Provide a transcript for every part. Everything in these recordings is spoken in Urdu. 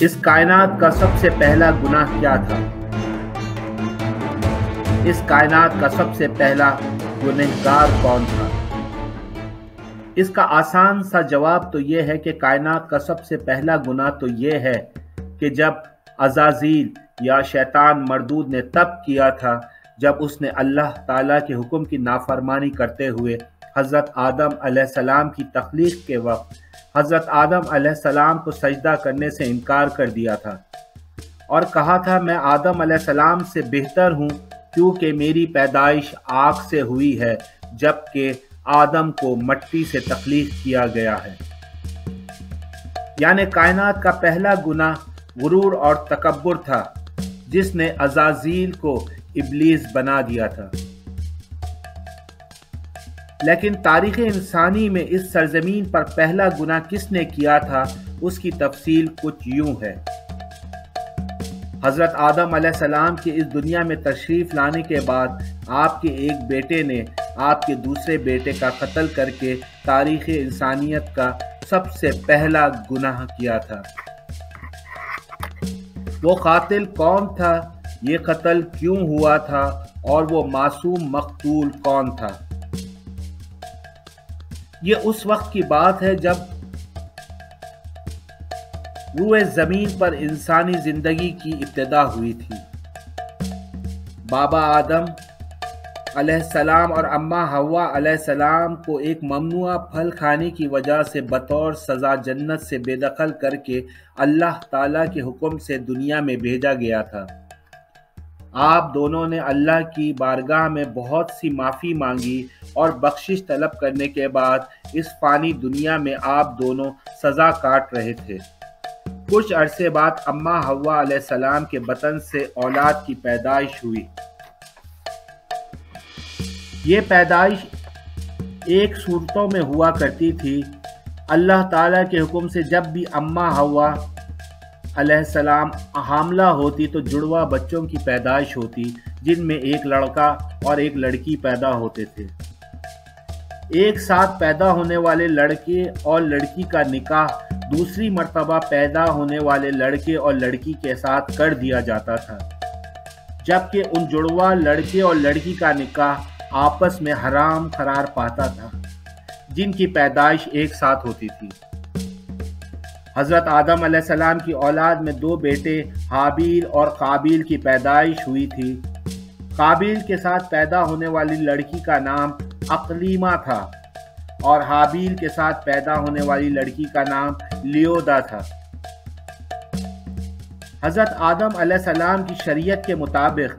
اس کائنات کا سب سے پہلا گناہ کیا تھا؟ اس کائنات کا سب سے پہلا گنہگار کون تھا؟ اس کا آسان سا جواب تو یہ ہے کہ کائنات کا سب سے پہلا گناہ تو یہ ہے کہ جب عزازیل یا شیطان مردود نے تب کیا تھا جب اس نے اللہ تعالیٰ کے حکم کی نافرمانی کرتے ہوئے حضرت آدم علیہ السلام کی تخلیق کے وقت حضرت آدم علیہ السلام کو سجدہ کرنے سے انکار کر دیا تھا اور کہا تھا میں آدم علیہ السلام سے بہتر ہوں کیونکہ میری پیدائش آگ سے ہوئی ہے جبکہ آدم کو مٹی سے تخلیق کیا گیا ہے۔ یعنی کائنات کا پہلا گناہ غرور اور تکبر تھا جس نے عزازیل کو ابلیس بنا دیا تھا۔ لیکن تاریخ انسانی میں اس سرزمین پر پہلا گناہ کس نے کیا تھا اس کی تفصیل کچھ یوں ہے۔ حضرت آدم علیہ السلام کے اس دنیا میں تشریف لانے کے بعد آپ کے ایک بیٹے نے آپ کے دوسرے بیٹے کا قتل کر کے تاریخ انسانیت کا سب سے پہلا گناہ کیا تھا۔ وہ قاتل کون تھا، یہ قتل کیوں ہوا تھا اور وہ معصوم مقتول کون تھا؟ یہ اس وقت کی بات ہے جب روئے زمین پر انسانی زندگی کی ابتدا ہوئی تھی۔ بابا آدم علیہ السلام اور اماں حوا علیہ السلام کو ایک ممنوعہ پھل کھانے کی وجہ سے بطور سزا جنت سے بے دخل کر کے اللہ تعالیٰ کے حکم سے دنیا میں بھیجا گیا تھا۔ آپ دونوں نے اللہ کی بارگاہ میں بہت سی معافی مانگی اور بخشش طلب کرنے کے بعد اس فانی دنیا میں آپ دونوں سزا کاٹ رہے تھے۔ کچھ عرصے بعد اماں حوا علیہ السلام کے بطن سے اولاد کی پیدائش ہوئی۔ یہ پیدائش ایک صورتوں میں ہوا کرتی تھی۔ اللہ تعالیٰ کے حکم سے جب بھی اماں حوا علیہ السلام حاملہ ہوتی تو جڑواں بچوں کی پیدائش ہوتی جن میں ایک لڑکا اور ایک لڑکی پیدا ہوتے تھے۔ ایک ساتھ پیدا ہونے والے لڑکے اور لڑکی کا نکاح دوسری مرتبہ پیدا ہونے والے لڑکے اور لڑکی کے ساتھ کر دیا جاتا تھا، جبکہ ان جڑواں لڑکے اور لڑکی کا نکاح آپس میں حرام قرار پاتا تھا جن کی پیدائش ایک ساتھ ہوتی تھی۔ حضرت آدم علیہ السلام کی اولاد میں دو بیٹے حابیل اور قابیل کی پیدائش ہوئی تھی۔ قابیل کے ساتھ پیدا ہونے والی لڑکی کا نام اقلیمہ تھا اور حابیل کے ساتھ پیدا ہونے والی لڑکی کا نام لیودا تھا۔ حضرت آدم علیہ السلام کی شریعت کے مطابق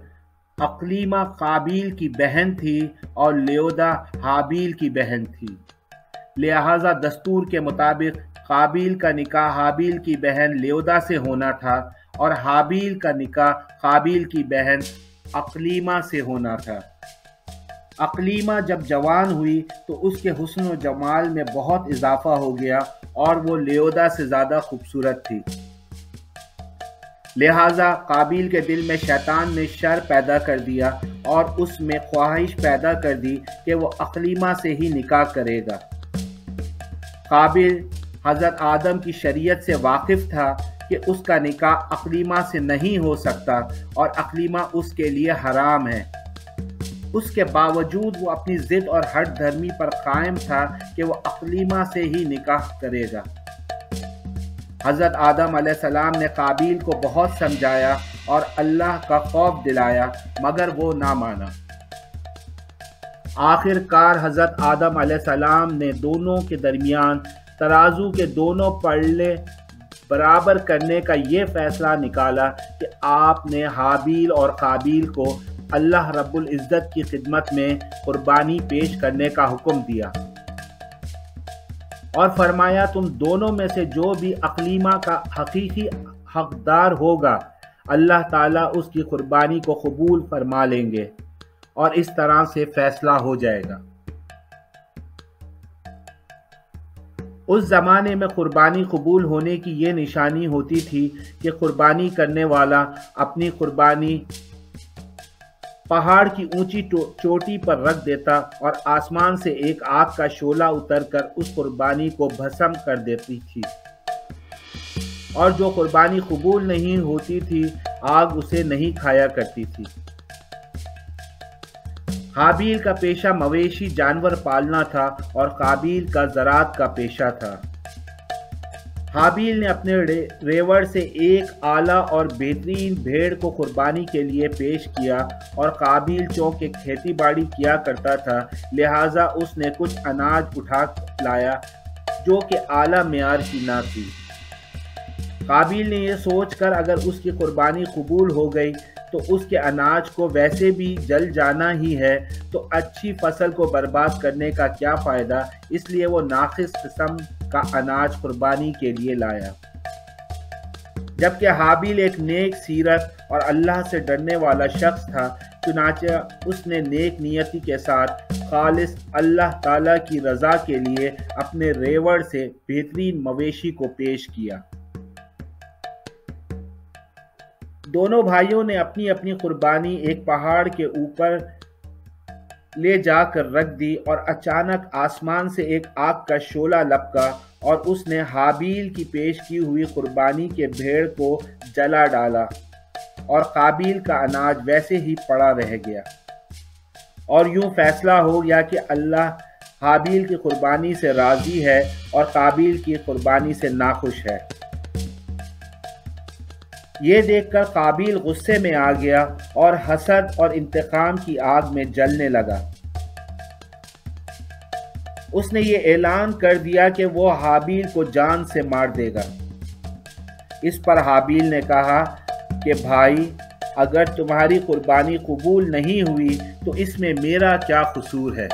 اقلیمہ قابیل کی بہن تھی اور لیودا حابیل کی بہن تھی، لہذا دستور کے مطابق قابیل کا نکاح حابیل کی بہن لیودا سے ہونا تھا اور حابیل کا نکاح قابیل کی بہن اقلیمہ سے ہونا تھا۔ اقلیمہ جب جوان ہوئی تو اس کے حسن و جمال میں بہت اضافہ ہو گیا اور وہ لیودا سے زیادہ خوبصورت تھی، لہذا قابیل کے دل میں شیطان نے شر پیدا کر دیا اور اس میں خواہش پیدا کر دی کہ وہ اقلیمہ سے ہی نکاح کرے گا۔ قابیل حضرت آدم کی شریعت سے واقف تھا کہ اس کا نکاح اقلیمہ سے نہیں ہو سکتا اور اقلیمہ اس کے لیے حرام ہے۔ اس کے باوجود وہ اپنی ضد اور ہٹ دھرمی پر قائم تھا کہ وہ اقلیمہ سے ہی نکاح کرے گا۔ حضرت آدم علیہ السلام نے قابیل کو بہت سمجھایا اور اللہ کا خوف دلایا مگر وہ نہ مانا۔ آخر کار حضرت آدم علیہ السلام نے دونوں کے درمیان ترازو کے دونوں پلڑے برابر کرنے کا یہ فیصلہ نکالا کہ آپ نے حابیل اور قابیل کو اللہ رب العزت کی خدمت میں قربانی پیش کرنے کا حکم دیا اور فرمایا تم دونوں میں سے جو بھی اقلیمہ کا حقیقی حقدار ہوگا اللہ تعالیٰ اس کی قربانی کو قبول فرما لیں گے اور اس طرح سے فیصلہ ہو جائے گا۔ اس زمانے میں قربانی قبول ہونے کی یہ نشانی ہوتی تھی کہ قربانی کرنے والا اپنی قربانی پہاڑ کی اونچی چوٹی پر رکھ دیتا اور آسمان سے ایک آگ کا شعلہ اتر کر اس قربانی کو بھسم کر دیتی تھی۔ اور جو قربانی قبول نہیں ہوتی تھی آگ اسے نہیں کھایا کرتی تھی۔ حابیل کا پیشہ مویشی جانور پالنا تھا اور قابیل کا زراعت کا پیشہ تھا۔ حابیل نے اپنے ریوڑ سے ایک اعلیٰ اور بہترین بھیڑ کو قربانی کے لیے پیش کیا، اور قابیل چونکہ کھیتی باڑی کیا کرتا تھا لہٰذا اس نے کچھ اناج اٹھا لایا جو کہ اعلیٰ معیار کی نہ تھی۔ قابیل نے یہ سوچ کر اگر اس کی قربانی قبول ہو گئی تو اس کے اناج کو ویسے بھی جل جانا ہی ہے، تو اچھی فصل کو برباد کرنے کا کیا فائدہ، اس لیے وہ ناقص قسم کا اناج قربانی کے لیے لایا۔ جبکہ حابیل ایک نیک سیرت اور اللہ سے ڈرنے والا شخص تھا، چنانچہ اس نے نیک نیتی کے ساتھ خالص اللہ تعالیٰ کی رضا کے لیے اپنے ریوڑ سے بہترین مویشی کو پیش کیا۔ دونوں بھائیوں نے اپنی اپنی قربانی ایک پہاڑ کے اوپر لے جا کر رکھ دی، اور اچانک آسمان سے ایک آگ کا شعلہ لپکا اور اس نے حابیل کی پیش کی ہوئی قربانی کے بھیڑ کو جلا ڈالا، اور قابیل کا اناج ویسے ہی پڑا رہ گیا۔ اور یوں فیصلہ ہو گیا کہ اللہ حابیل کی قربانی سے راضی ہے اور قابیل کی قربانی سے ناخوش ہے۔ یہ دیکھ کر قابیل غصے میں آ گیا اور حسد اور انتقام کی آگ میں جلنے لگا۔ اس نے یہ اعلان کر دیا کہ وہ حابیل کو جان سے مار دے گا۔ اس پر حابیل نے کہا کہ بھائی، اگر تمہاری قربانی قبول نہیں ہوئی تو اس میں میرا کیا قصور ہے؟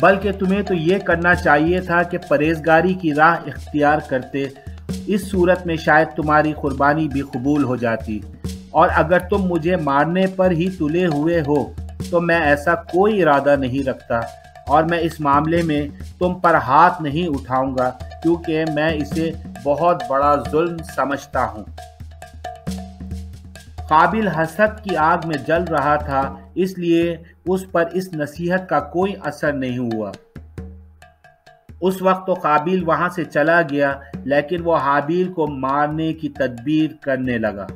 بلکہ تمہیں تو یہ کرنا چاہیے تھا کہ پرہیزگاری کی راہ اختیار کرتے، اس صورت میں شاید تمہاری قربانی بھی قبول ہو جاتی، اور اگر تم مجھے مارنے پر ہی تلے ہوئے ہو تو میں ایسا کوئی ارادہ نہیں رکھتا، اور میں اس معاملے میں تم پر ہاتھ نہیں اٹھاؤں گا کیونکہ میں اسے بہت بڑا ظلم سمجھتا ہوں۔ قابیل حسد کی آگ میں جل رہا تھا، اس لیے اس پر اس نصیحت کا کوئی اثر نہیں ہوا۔ اس وقت تو قابیل وہاں سے چلا گیا، لیکن وہ حابیل کو مارنے کی تدبیر کرنے لگا۔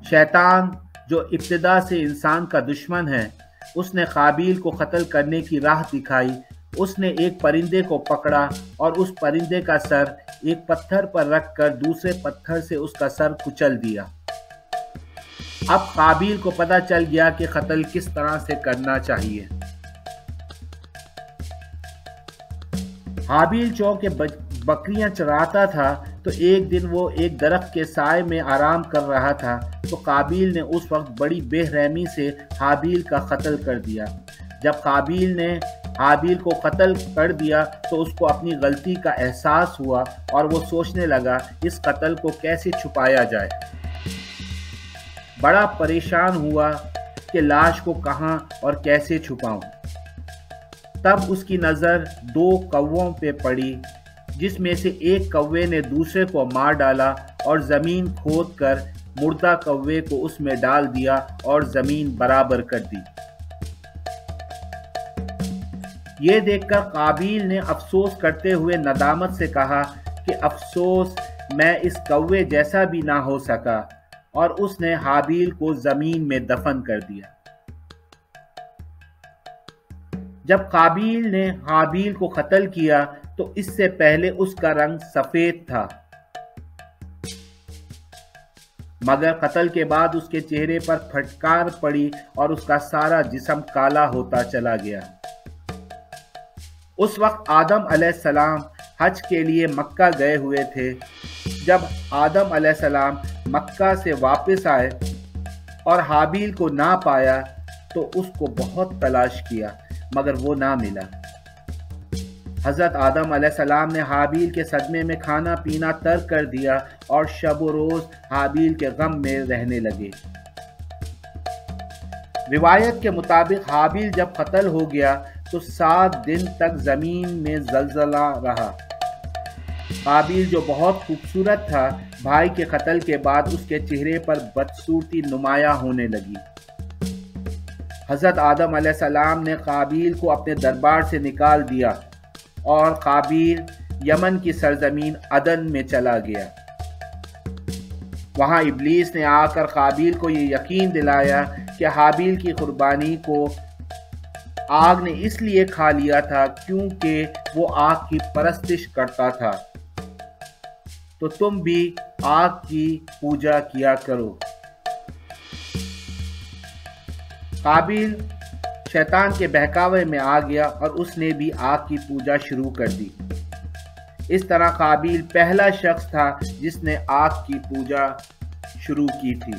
شیطان جو ابتدا سے انسان کا دشمن ہے، اس نے قابیل کو قتل کرنے کی راہ دکھائی۔ اس نے ایک پرندے کو پکڑا اور اس پرندے کا سر ایک پتھر پر رکھ کر دوسرے پتھر سے اس کا سر کچل دیا۔ اب قابیل کو پتہ چل گیا کہ قتل کس طرح سے کرنا چاہیے۔ حابیل چونکہ بکریاں چراتا تھا تو ایک دن وہ ایک درخت کے سائے میں آرام کر رہا تھا، تو قابیل نے اس وقت بڑی بے رحمی سے حابیل کا قتل کر دیا۔ جب قابیل نے حابیل کو قتل کر دیا تو اس کو اپنی غلطی کا احساس ہوا، اور وہ سوچنے لگا اس قتل کو کیسے چھپایا جائے۔ بڑا پریشان ہوا کہ لاش کو کہاں اور کیسے چھپاؤں۔ تب اس کی نظر دو کووں پہ پڑی، جس میں سے ایک کوے نے دوسرے کو مار ڈالا اور زمین کھود کر مردہ کوے کو اس میں ڈال دیا اور زمین برابر کر دی۔ یہ دیکھ کر قابیل نے افسوس کرتے ہوئے ندامت سے کہا کہ افسوس، میں اس کوے جیسا بھی نہ ہو سکا، اور اس نے حابیل کو زمین میں دفن کر دیا۔ جب قابیل نے حابیل کو قتل کیا تو اس سے پہلے اس کا رنگ سفید تھا، مگر قتل کے بعد اس کے چہرے پر پھٹکار پڑی اور اس کا سارا جسم کالا ہوتا چلا گیا۔ اس وقت آدم علیہ السلام حج کے لیے مکہ گئے ہوئے تھے۔ جب آدم علیہ السلام مکہ سے واپس آئے اور حابیل کو نہ پایا تو اس کو بہت تلاش کیا، مگر وہ نہ ملا۔ حضرت آدم علیہ السلام نے حابیل کے صدمے میں کھانا پینا ترک کر دیا اور شب و روز حابیل کے غم میں رہنے لگے۔ روایت کے مطابق حابیل جب قتل ہو گیا تو 7 دن تک زمین میں زلزلہ رہا۔ قابیل جو بہت خوبصورت تھا، بھائی کے قتل کے بعد اس کے چہرے پر بدصورتی نمایاں ہونے لگی۔ حضرت آدم علیہ السلام نے قابیل کو اپنے دربار سے نکال دیا اور قابیل یمن کی سرزمین عدن میں چلا گیا۔ وہاں ابلیس نے آ کر قابیل کو یہ یقین دلایا کہ حابیل کی قربانی کو آگ نے اس لیے کھا لیا تھا کیونکہ وہ آگ کی پرستش کرتا تھا، تو تم بھی آگ کی پوجا کیا کرو۔ قابیل شیطان کے بہکاوے میں آ گیا اور اس نے بھی آگ کی پوجا شروع کر دی۔ اس طرح قابیل پہلا شخص تھا جس نے آگ کی پوجا شروع کی تھی،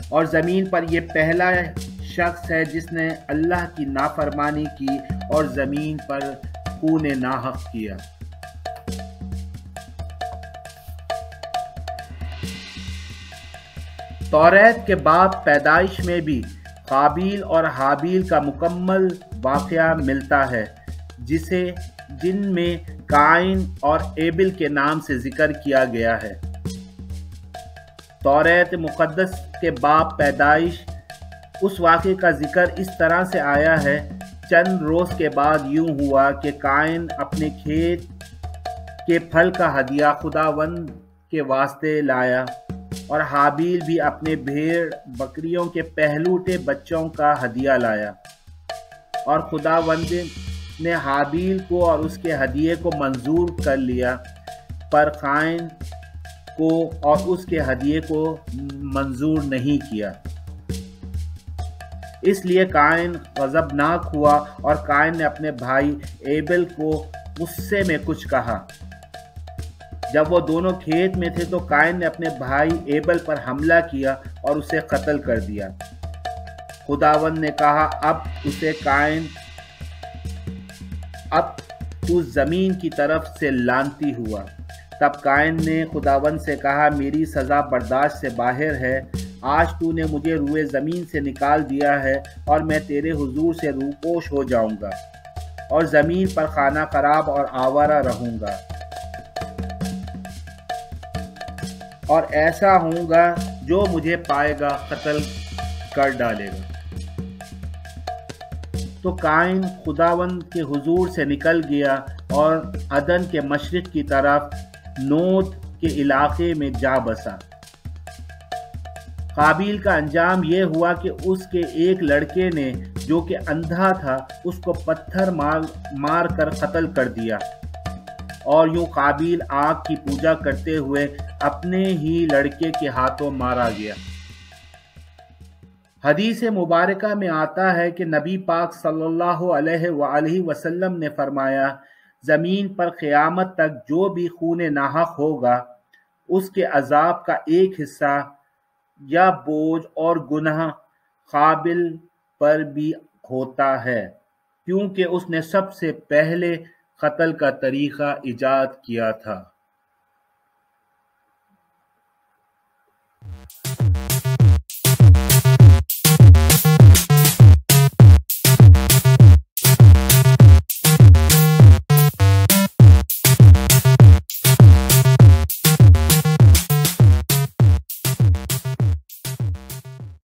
اور زمین پر یہ پہلا شخص ہے جس نے اللہ کی نافرمانی کی اور زمین پر خون ناحق کیا۔ توریت کے باب پیدائش میں بھی قابیل اور حابیل کا مکمل واقعہ ملتا ہے، جن میں قائن اور ایبل کے نام سے ذکر کیا گیا ہے۔ توریت مقدس کے باب پیدائش اس واقعے کا ذکر اس طرح سے آیا ہے: چند روز کے بعد یوں ہوا کہ قائن اپنے کھیت کے پھل کا ہدیہ خداوند کے واسطے لایا، اور حابیل بھی اپنے بھیڑ بکریوں کے پہلوٹے بچوں کا ہدیہ لایا، اور خداوند نے حابیل کو اور اس کے ہدیے کو منظور کر لیا، پر قائن کو اور اس کے ہدیے کو منظور نہیں کیا۔ اس لیے قائن غضبناک ہوا، اور قائن نے اپنے بھائی ایبل کو غصے میں کچھ کہا۔ جب وہ دونوں کھیت میں تھے تو قائن نے اپنے بھائی ایبل پر حملہ کیا اور اسے قتل کر دیا۔ خداوند نے کہا، اب تو زمین کی طرف سے لعنتی ہوا۔ تب قائن نے خداوند سے کہا، میری سزا برداشت سے باہر ہے، آج تو نے مجھے روئے زمین سے نکال دیا ہے، اور میں تیرے حضور سے روپوش ہو جاؤں گا، اور زمین پر خانہ خراب اور آوارہ رہوں گا، اور ایسا ہوں گا جو مجھے پائے گا قتل کر ڈالے گا۔ تو قائن خداوند کے حضور سے نکل گیا اور عدن کے مشرق کی طرف نود کے علاقے میں جا بسا۔ قابیل کا انجام یہ ہوا کہ اس کے ایک لڑکے نے جو کہ اندھا تھا اس کو پتھر مار کر قتل کر دیا، اور یوں قابیل آگ کی پوجا کرتے ہوئے اپنے ہی لڑکے کے ہاتھوں مارا گیا۔ حدیث مبارکہ میں آتا ہے کہ نبی پاک صلی اللہ علیہ وآلہ وسلم نے فرمایا، زمین پر قیامت تک جو بھی خون ناحق ہوگا اس کے عذاب کا ایک حصہ یا بوجھ اور گناہ قابل پر بھی ہوتا ہے، کیونکہ اس نے سب سے پہلے قتل کا طریقہ ایجاد کیا تھا۔